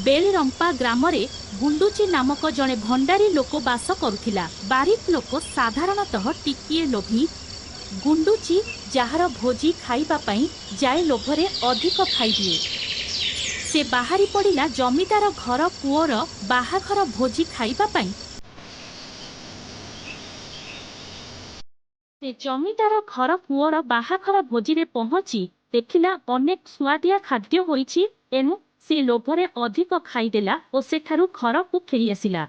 बेलरंपा ग्राम रे गुंडुची नामक जड़े भंडारी लोक बास करुथिला। बारिक लोक साधारणतः टिकिए लोभी। गुंडुची जार भोजी खाइबा पई जाए लोभरे अधिक खाइदिए। से बाहरी पड़िला जमीदार घर पुओर बाहाघर भोजी खाइबा पई। से जमीदार घर पुओर बाहाघर भोजी रे पहुंची देखिला अनेक सुआदिया खाद्य होईछि। एनु से लोभरे अधिक खाइदेला और सेठारु घर को फेरी आसिला।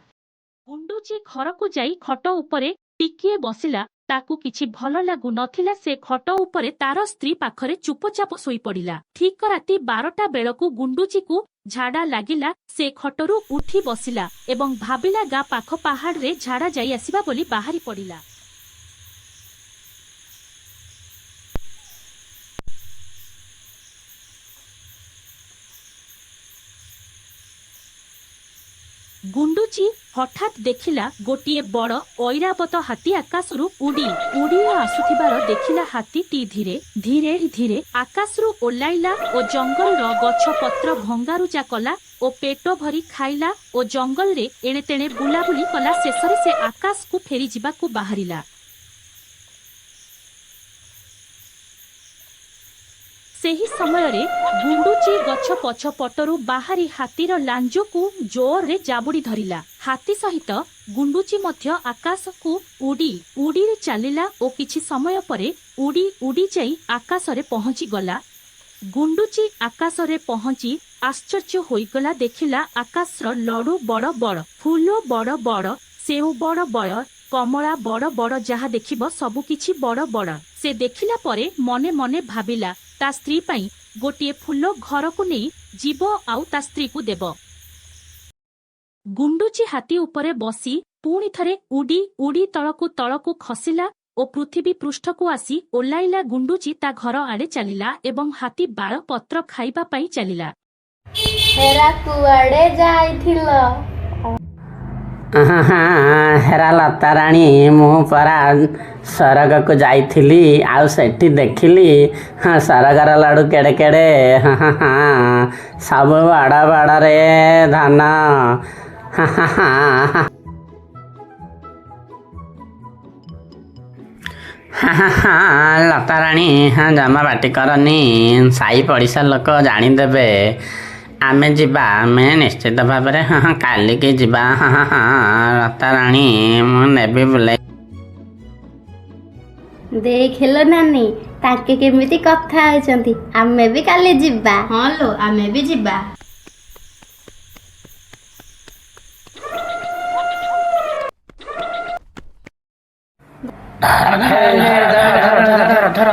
गुंडुची घर को जाई खट उपरे टिकिए बसिला। ताकू किछि भल लागु नथिला। से खट उपरे तार स्त्री पाखरे चुपचाप सोई पड़िला। ठीक राति 12टा बेलकू गुंडुची को झाड़ा लागिला। से खटरू उठी बसिला एवं भाबिला गा पाख पहाड़ रे झाड़ा जाई आसिबा बोली बाहरी पड़िला। गुंडुची हठात देखिला गोटिए बड़ ऐरावत हाथी आकाशरू उड़ी उड़ी आसुथिबार देखिला। हाथीटी धीरे धीरे धीरे आकाशरू ओह्लाइला और जंगल गछ पत्र भंगारुजा कला और पेट भरी खाइला और जंगल रे एणे तेणे बुलाबुली कला। शेषरे से आकाश को फेरी जिबाकू बाहरिला। सेही समय रे गुंडुची गछ पछ पटरू बाहरी हाथीर लांजो को जोर रे जाबुड़ी धरिला। हाथी सहित गुंडुची मध्य आकाश को उड़ी उड़ी चलिला और किछि समय परे उड़ी उड़ी जाई आकाश रे पहुंची गला। गुंडुची आकाश रे पहुंची आश्चर्य होइगला। देखिला आकाशर लड़ू बड़ बड़, फूल बड़ बड़, सेउ बड़ बड़, कमला बड़ बड़, जहा देखिब सबु किछि बड़ बड़। से देखिला परे मने मने भाबिला ता स्त्री पाई गोटिए फूल घर को नहीं जीव आउ ता स्त्री को देव। गुंडुची हाथी उपरे बसी पुणी थरे उड़ी उड़ी तळकू खसिला और पृथ्वी पृष्ठ को आसी ओह्लाइला। गुंडुची ता घर आड़े चलिला एवं हाथी बाळ पत्र खाइबा पाई चलिला। हेरा कुआडे जाइथिलो? हेरा लता राणी मु परा सरग को जाइथिली। आउ सेठी देखिली सरगर लाडू केड़े केड़े सब बड़ बड़ रे धन। लता राणी जमा बाटी करनी, साई पड़िशा लोक जानीदेवे। आमे जीवा, आमे निश्चित भाव में कालिकी जीवा। लता राणी मु नेबी बुले। देखलो नानी ताके केमिति कथा होइचंती। आमे भी काली जिब्बा। हां लो आमे भी जिब्बा। धर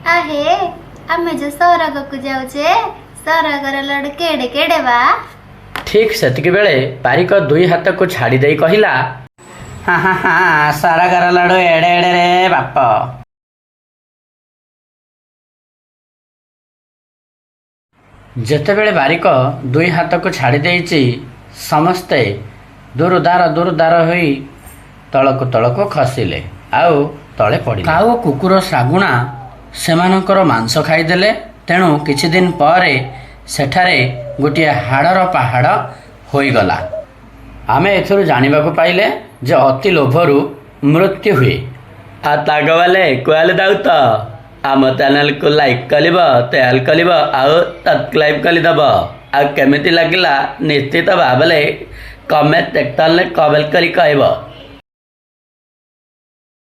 आहे आमे जो सरग को जाउचे, सरगर लड़ केड़े केड़े बा? ठीक सेतिक बेले बारिक दुई हाथ को छाड़ी दे कहिला, सरगर लडू एड़े एड़े रे बाप। जेतेबेले बारिक दुई हाथ को छाड़ी देइची समस्ते दुरुदार होई तळको खसिले आउ तळे पड़िले। काऊ कुकुर सागुणा सेमानकर मांस खाइदेले। तेणु किछि दिन परे सेठारे गोटिए हाड़र पहाड़ होइगला। आमे एथुरु जानिबाकू पाइले जे अति लोभरु मृत्यु हुए। आ तागवाले कुआले दाउत आम चैनल को लाइक कलिब, तेल कलिब, आउ सब्सक्राइब कलिदब। आ केमिति लागिला निश्चित भाबले कमेंट सेक्शन में कमेंट करी कहब।